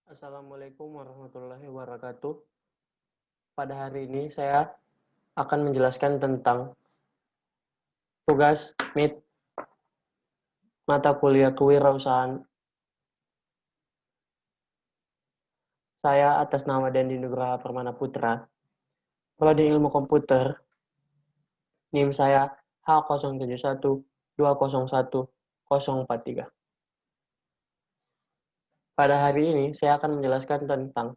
Assalamualaikum warahmatullahi wabarakatuh. Pada hari ini saya akan menjelaskan tentang tugas MIT mata kuliah kewirausahaan. Saya atas nama Dendi Nugraha Permana Putra, Prodi Ilmu Komputer, NIM saya H0712011043. Pada hari ini saya akan menjelaskan tentang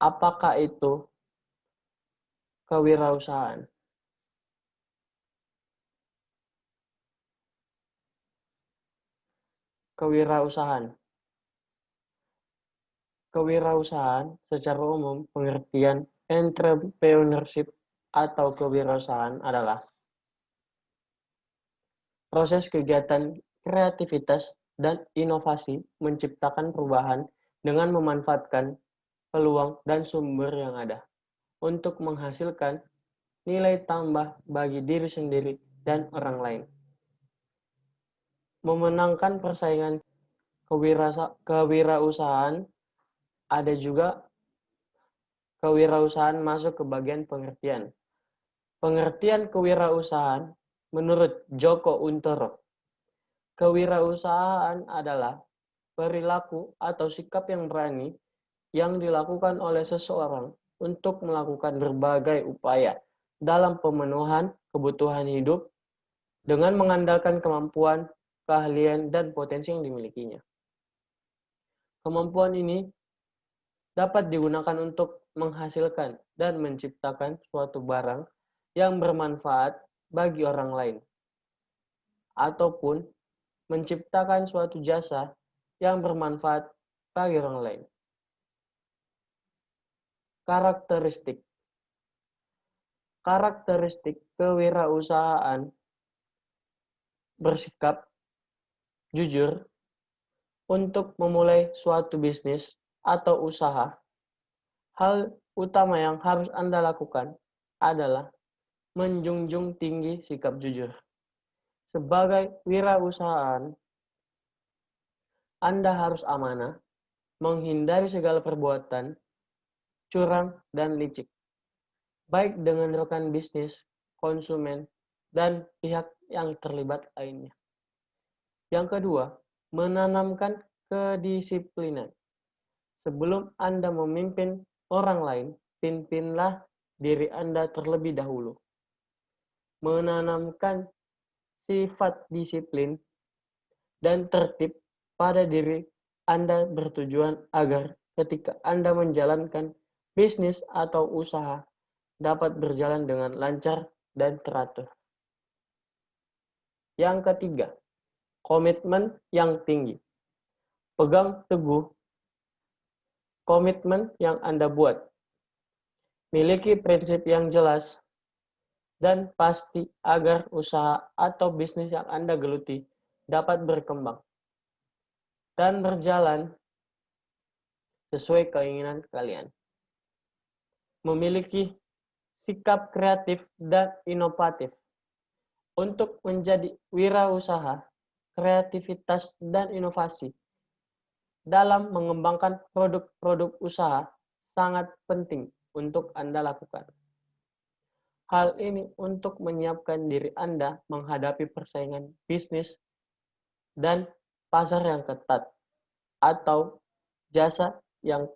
apakah itu kewirausahaan. Kewirausahaan. Kewirausahaan secara umum pengertian entrepreneurship atau kewirausahaan adalah proses kegiatan kreativitas dan inovasi menciptakan perubahan dengan memanfaatkan peluang dan sumber yang ada untuk menghasilkan nilai tambah bagi diri sendiri dan orang lain. Memenangkan persaingan kewirausahaan, ada juga kewirausahaan masuk ke bagian pengertian. Pengertian kewirausahaan menurut Joko Untoro, kewirausahaan adalah perilaku atau sikap yang berani yang dilakukan oleh seseorang untuk melakukan berbagai upaya dalam pemenuhan kebutuhan hidup dengan mengandalkan kemampuan, keahlian, dan potensi yang dimilikinya. Kemampuan ini dapat digunakan untuk menghasilkan dan menciptakan suatu barang yang bermanfaat bagi orang lain, ataupun menciptakan suatu jasa yang bermanfaat bagi orang lain. Karakteristik. Karakteristik kewirausahaan bersikap jujur untuk memulai suatu bisnis atau usaha. Hal utama yang harus Anda lakukan adalah menjunjung tinggi sikap jujur. Sebagai wirausahaan, Anda harus amanah, menghindari segala perbuatan curang dan licik, baik dengan rekan bisnis, konsumen, dan pihak yang terlibat lainnya. Yang kedua, menanamkan kedisiplinan. Sebelum Anda memimpin orang lain, pimpinlah diri Anda terlebih dahulu. Menanamkan sifat disiplin dan tertib pada diri Anda bertujuan agar ketika Anda menjalankan bisnis atau usaha dapat berjalan dengan lancar dan teratur. Yang ketiga, komitmen yang tinggi. Pegang teguh komitmen yang Anda buat. Miliki prinsip yang jelas dan pasti agar usaha atau bisnis yang Anda geluti dapat berkembang dan berjalan sesuai keinginan kalian. Memiliki sikap kreatif dan inovatif. Untuk menjadi wirausaha, kreativitas dan inovasi dalam mengembangkan produk-produk usaha sangat penting untuk Anda lakukan. Hal ini untuk menyiapkan diri Anda menghadapi persaingan bisnis dan pasar yang ketat atau jasa yang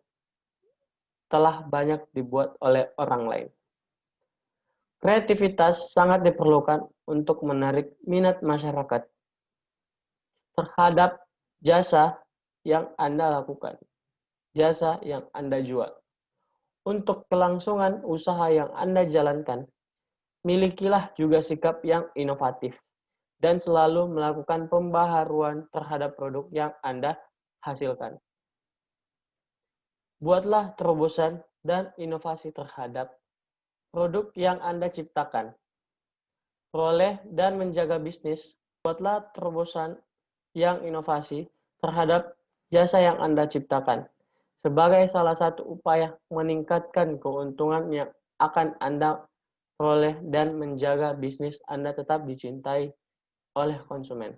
telah banyak dibuat oleh orang lain. Kreativitas sangat diperlukan untuk menarik minat masyarakat terhadap jasa yang Anda lakukan, jasa yang Anda jual. Untuk kelangsungan usaha yang Anda jalankan, milikilah juga sikap yang inovatif dan selalu melakukan pembaharuan terhadap produk yang Anda hasilkan. Buatlah terobosan dan inovasi terhadap produk yang Anda ciptakan. Peroleh dan menjaga bisnis. Buatlah terobosan yang inovasi terhadap jasa yang Anda ciptakan. Sebagai salah satu upaya meningkatkan keuntungan yang akan Anda peroleh dan menjaga bisnis Anda tetap dicintai oleh konsumen.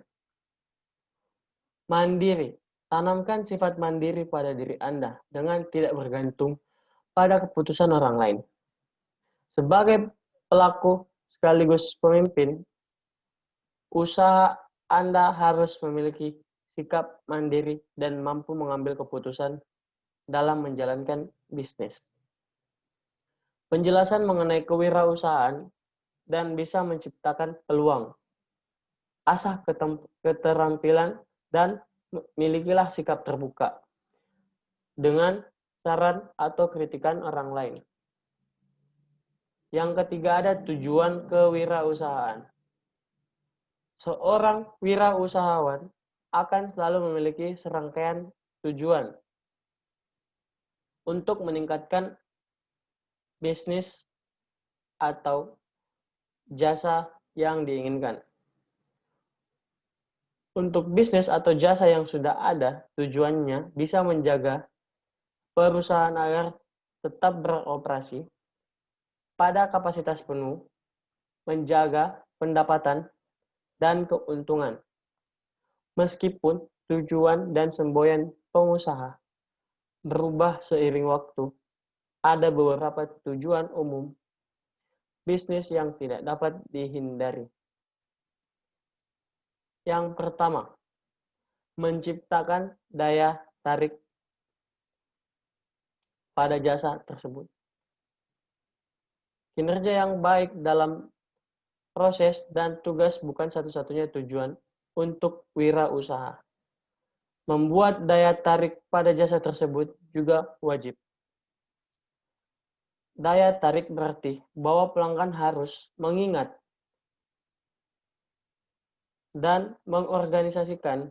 Mandiri Tanamkan sifat mandiri pada diri Anda dengan tidak bergantung pada keputusan orang lain. Sebagai pelaku sekaligus pemimpin, usaha Anda harus memiliki sikap mandiri dan mampu mengambil keputusan dalam menjalankan bisnis. Penjelasan mengenai kewirausahaan dan bisa menciptakan peluang. Asah keterampilan dan milikilah sikap terbuka dengan saran atau kritikan orang lain. Yang ketiga ada tujuan kewirausahaan. Seorang wirausahawan akan selalu memiliki serangkaian tujuan untuk meningkatkan bisnis atau jasa yang diinginkan. Untuk bisnis atau jasa yang sudah ada, tujuannya bisa menjaga perusahaan agar tetap beroperasi pada kapasitas penuh, menjaga pendapatan dan keuntungan. Meskipun tujuan dan semboyan pengusaha berubah seiring waktu, ada beberapa tujuan umum bisnis yang tidak dapat dihindari. Yang pertama, menciptakan daya tarik pada jasa tersebut. Kinerja yang baik dalam proses dan tugas bukan satu-satunya tujuan untuk wirausaha. Membuat daya tarik pada jasa tersebut juga wajib. Daya tarik berarti bahwa pelanggan harus mengingat dan mengorganisasikan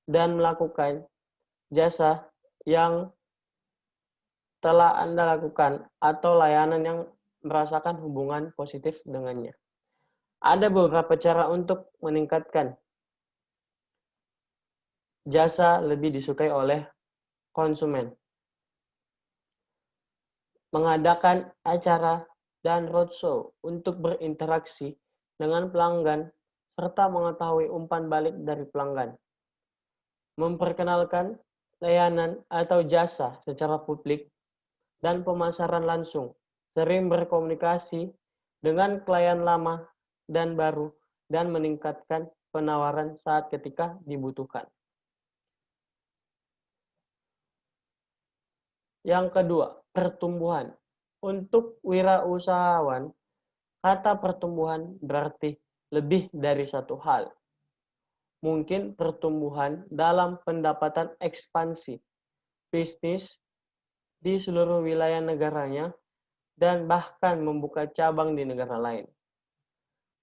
dan melakukan jasa yang telah Anda lakukan atau layanan yang merasakan hubungan positif dengannya. Ada beberapa cara untuk meningkatkan jasa lebih disukai oleh konsumen. Mengadakan acara dan roadshow untuk berinteraksi dengan pelanggan serta mengetahui umpan balik dari pelanggan. Memperkenalkan layanan atau jasa secara publik dan pemasaran langsung. Sering berkomunikasi dengan klien lama dan baru dan meningkatkan penawaran saat ketika dibutuhkan. Yang kedua, pertumbuhan. Untuk wirausahawan, kata pertumbuhan berarti lebih dari satu hal. Mungkin pertumbuhan dalam pendapatan ekspansi bisnis di seluruh wilayah negaranya dan bahkan membuka cabang di negara lain.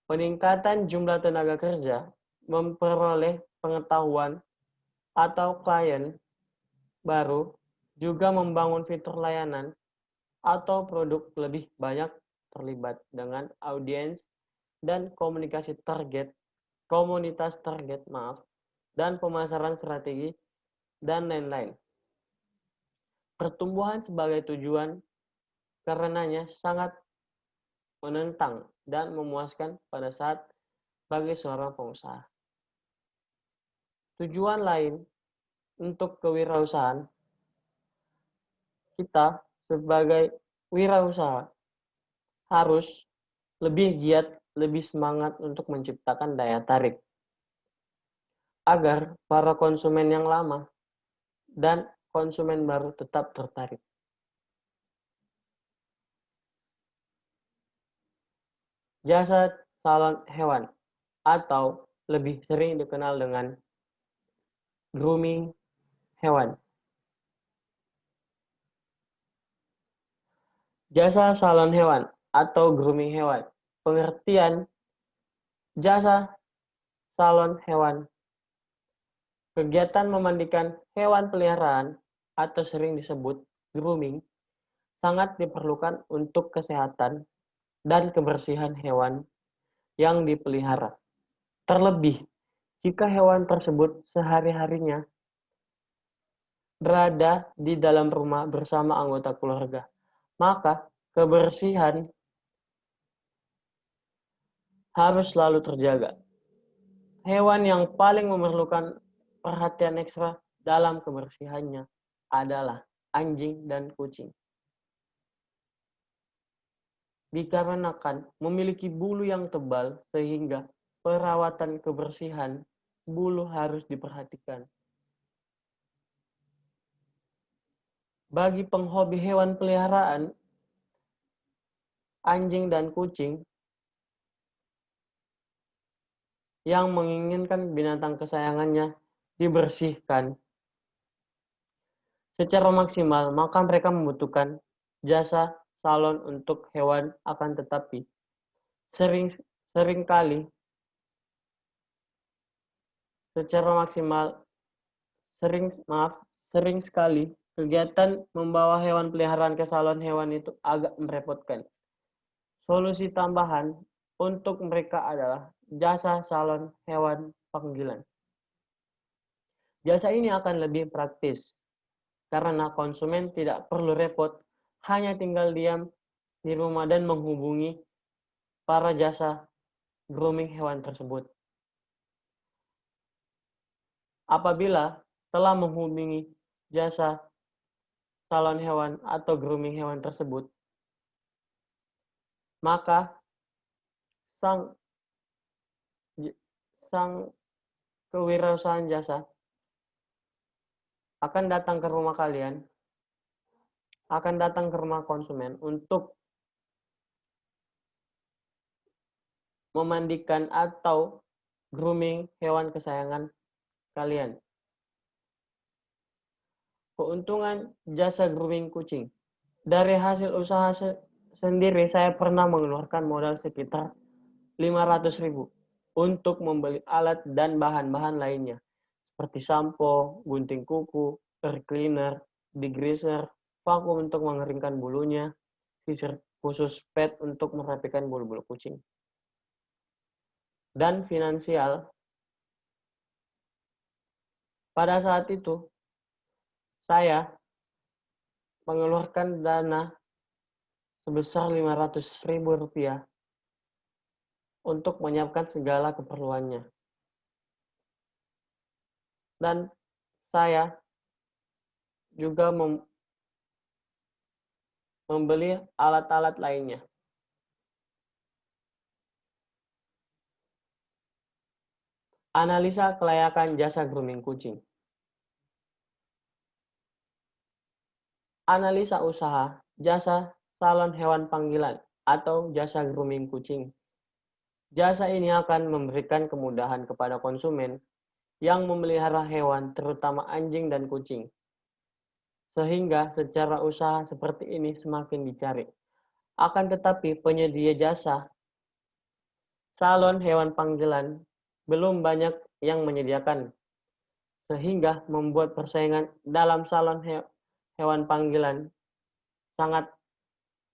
Peningkatan jumlah tenaga kerja, memperoleh pengetahuan atau klien baru, juga membangun fitur layanan atau produk lebih banyak terlibat dengan audiens dan komunitas target, dan pemasaran strategi, dan lain-lain. Pertumbuhan sebagai tujuan karenanya sangat menentang dan memuaskan pada saat bagi seorang pengusaha. Tujuan lain untuk kewirausahaan, kita sebagai wirausaha harus lebih giat, lebih semangat untuk menciptakan daya tarik agar para konsumen yang lama dan konsumen baru tetap tertarik. Jasa salon hewan atau lebih sering dikenal dengan grooming hewan. Jasa salon hewan atau grooming hewan. Pengertian jasa salon hewan. Kegiatan memandikan hewan peliharaan atau sering disebut grooming sangat diperlukan untuk kesehatan dan kebersihan hewan yang dipelihara. Terlebih jika hewan tersebut sehari-harinya berada di dalam rumah bersama anggota keluarga, maka kebersihan harus selalu terjaga. Hewan yang paling memerlukan perhatian ekstra dalam kebersihannya adalah anjing dan kucing. Dikarenakan memiliki bulu yang tebal sehingga perawatan kebersihan bulu harus diperhatikan. Bagi penghobi hewan peliharaan, anjing dan kucing yang menginginkan binatang kesayangannya dibersihkan secara maksimal, maka mereka membutuhkan jasa salon untuk hewan, akan tetapi seringkali secara maksimal sering sekali kegiatan membawa hewan peliharaan ke salon hewan itu agak merepotkan. Solusi tambahan untuk mereka adalah jasa salon hewan panggilan. Jasa ini akan lebih praktis karena konsumen tidak perlu repot, hanya tinggal diam di rumah dan menghubungi para jasa grooming hewan tersebut. Apabila telah menghubungi jasa salon hewan atau grooming hewan tersebut, maka sang kewirausahaan jasa akan datang ke rumah kalian, akan datang ke rumah konsumen untuk memandikan atau grooming hewan kesayangan kalian. Keuntungan jasa grooming kucing. Dari hasil usaha sendiri, saya pernah mengeluarkan modal sekitar 500.000 untuk membeli alat dan bahan-bahan lainnya, seperti sampo, gunting kuku, air cleaner, degreaser, vakum untuk mengeringkan bulunya, sisir khusus pet untuk merapikan bulu-bulu kucing. Dan finansial, pada saat itu, saya mengeluarkan dana sebesar 500.000 rupiah untuk menyiapkan segala keperluannya. Dan saya juga membeli alat-alat lainnya. Analisa kelayakan jasa grooming kucing. Analisa usaha jasa salon hewan panggilan atau jasa grooming kucing. Jasa ini akan memberikan kemudahan kepada konsumen yang memelihara hewan, terutama anjing dan kucing, sehingga secara usaha seperti ini semakin dicari. Akan tetapi penyedia jasa salon hewan panggilan belum banyak yang menyediakan, sehingga membuat persaingan dalam salon hewan panggilan sangat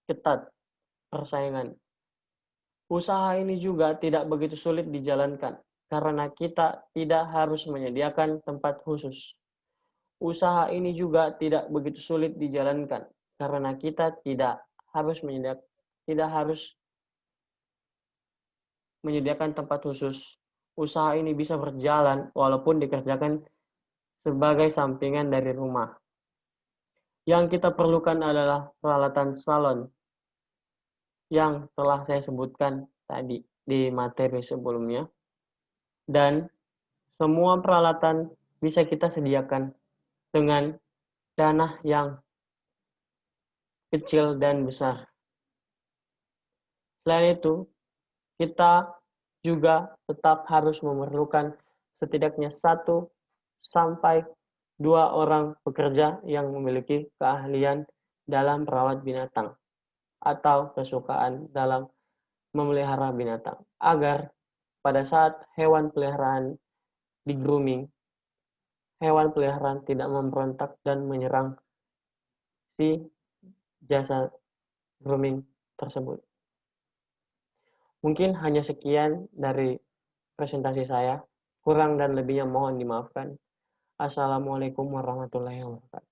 ketat persaingan. Usaha ini juga tidak begitu sulit dijalankan, karena kita tidak harus menyediakan tempat khusus. Usaha ini juga tidak begitu sulit dijalankan, karena kita tidak harus menyediakan tempat khusus. Usaha ini bisa berjalan walaupun dikerjakan sebagai sampingan dari rumah. Yang kita perlukan adalah peralatan salon yang telah saya sebutkan tadi di materi sebelumnya. Dan semua peralatan bisa kita sediakan dengan dana yang kecil dan besar. Selain itu, kita juga tetap harus memerlukan setidaknya 1 sampai 2 orang pekerja yang memiliki keahlian dalam merawat binatang atau kesukaan dalam memelihara binatang, agar pada saat hewan peliharaan di grooming, hewan peliharaan tidak memberontak dan menyerang si jasa grooming tersebut. Mungkin hanya sekian dari presentasi saya. Kurang dan lebihnya mohon dimaafkan. Assalamualaikum warahmatullahi wabarakatuh.